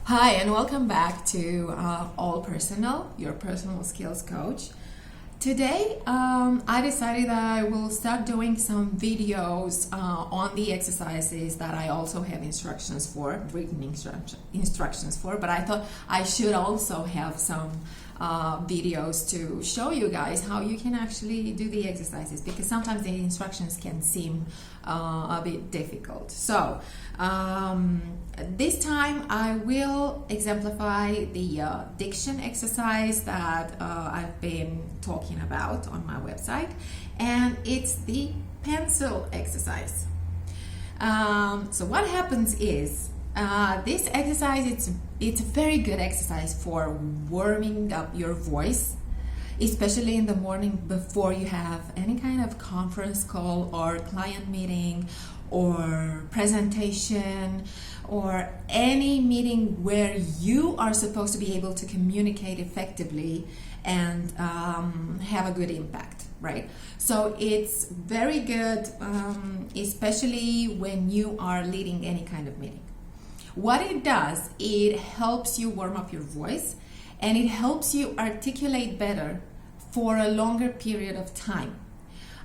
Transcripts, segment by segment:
Hi, and welcome back to All Personal, your personal skills coach. Today, I decided that I will start doing some videos on the exercises that I also have instructions for, written instructions for, but I thought I should also have some videos to show you guys how you can actually do the exercises, because sometimes the instructions can seem a bit difficult. So this time I will exemplify the diction exercise that I've been talking about on my website, and it's the pencil exercise. So what happens is this exercise, it's a very good exercise for warming up your voice, especially in the morning before you have any kind of conference call or client meeting or presentation or any meeting where you are supposed to be able to communicate effectively and have a good impact, right? So it's very good, especially when you are leading any kind of meeting. What it does, it helps you warm up your voice and it helps you articulate better for a longer period of time.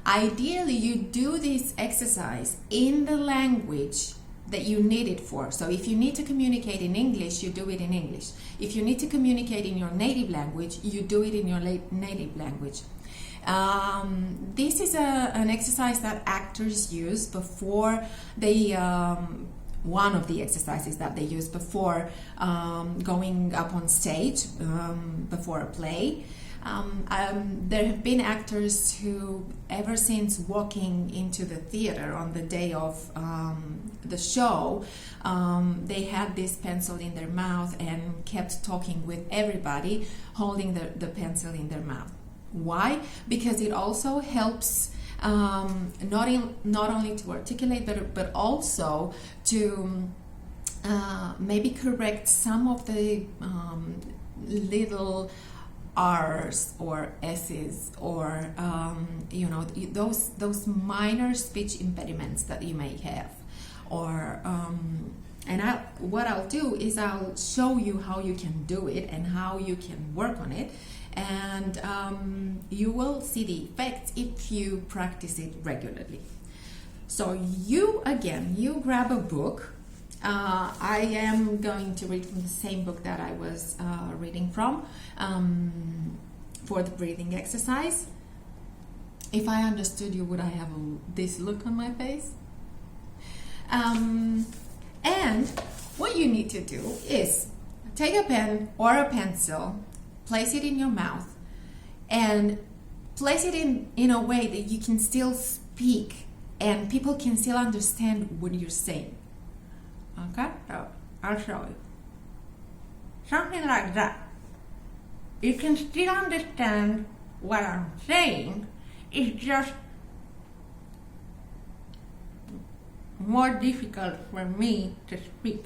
Ideally, you do this exercise in the language that you need it for. So if you need to communicate in English, you do it in English. If you need to communicate in your native language, you do it in your native language. This is an exercise that actors use before they one of the exercises that they use before going up on stage before a play. There have been actors who, ever since walking into the theater on the day of the show, they had this pencil in their mouth and kept talking with everybody, holding the pencil in their mouth. Why? Because it also helps not only to articulate better, but also to maybe correct some of the little R's or S's or those minor speech impediments that you may have, or what I'll do is I'll show you how you can do it and how you can work on it, and you will see the effects if you practice it regularly. So you grab a book. I am going to read from the same book that I was reading from for the breathing exercise. If I understood you, would I have this look on my face? And what you need to do is take a pen or a pencil, place it in your mouth, and place it in a way that you can still speak and people can still understand what you're saying. Okay, so I'll show you. Something like that. You can still understand what I'm saying. It's just more difficult for me to speak.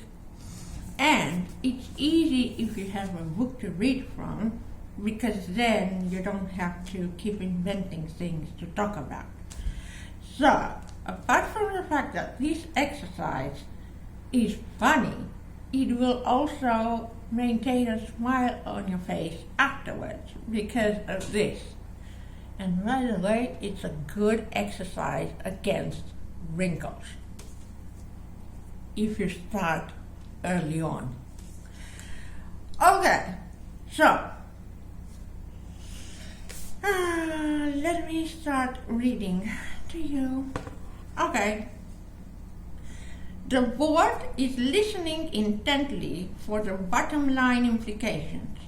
And it's easy if you have a book to read from, because then you don't have to keep inventing things to talk about. So, apart from the fact that this exercise is funny, it will also maintain a smile on your face afterwards because of this. And by the way, it's a good exercise against wrinkles if you start early on. Okay, so let me start reading to you. Okay. The board is listening intently for the bottom line implications.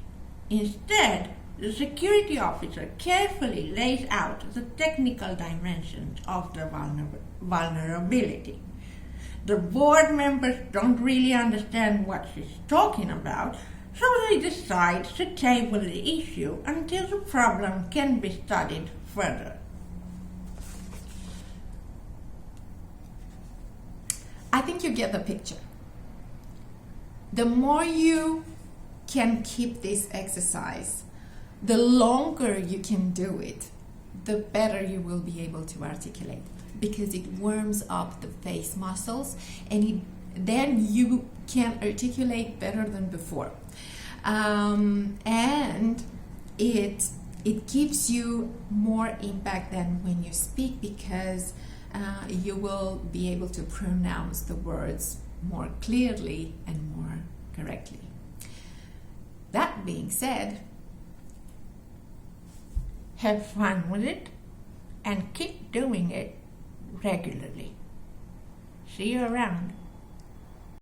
Instead, the security officer carefully lays out the technical dimensions of the vulnerability. The board members don't really understand what she's talking about, so they decide to table the issue until the problem can be studied further. I think you get the picture. The more you can keep this exercise, the longer you can do it, the better you will be able to articulate, because it warms up the face muscles and then you can articulate better than before. And it gives you more impact than when you speak, because you will be able to pronounce the words more clearly and more correctly. That being said, have fun with it and keep doing it regularly. See you around.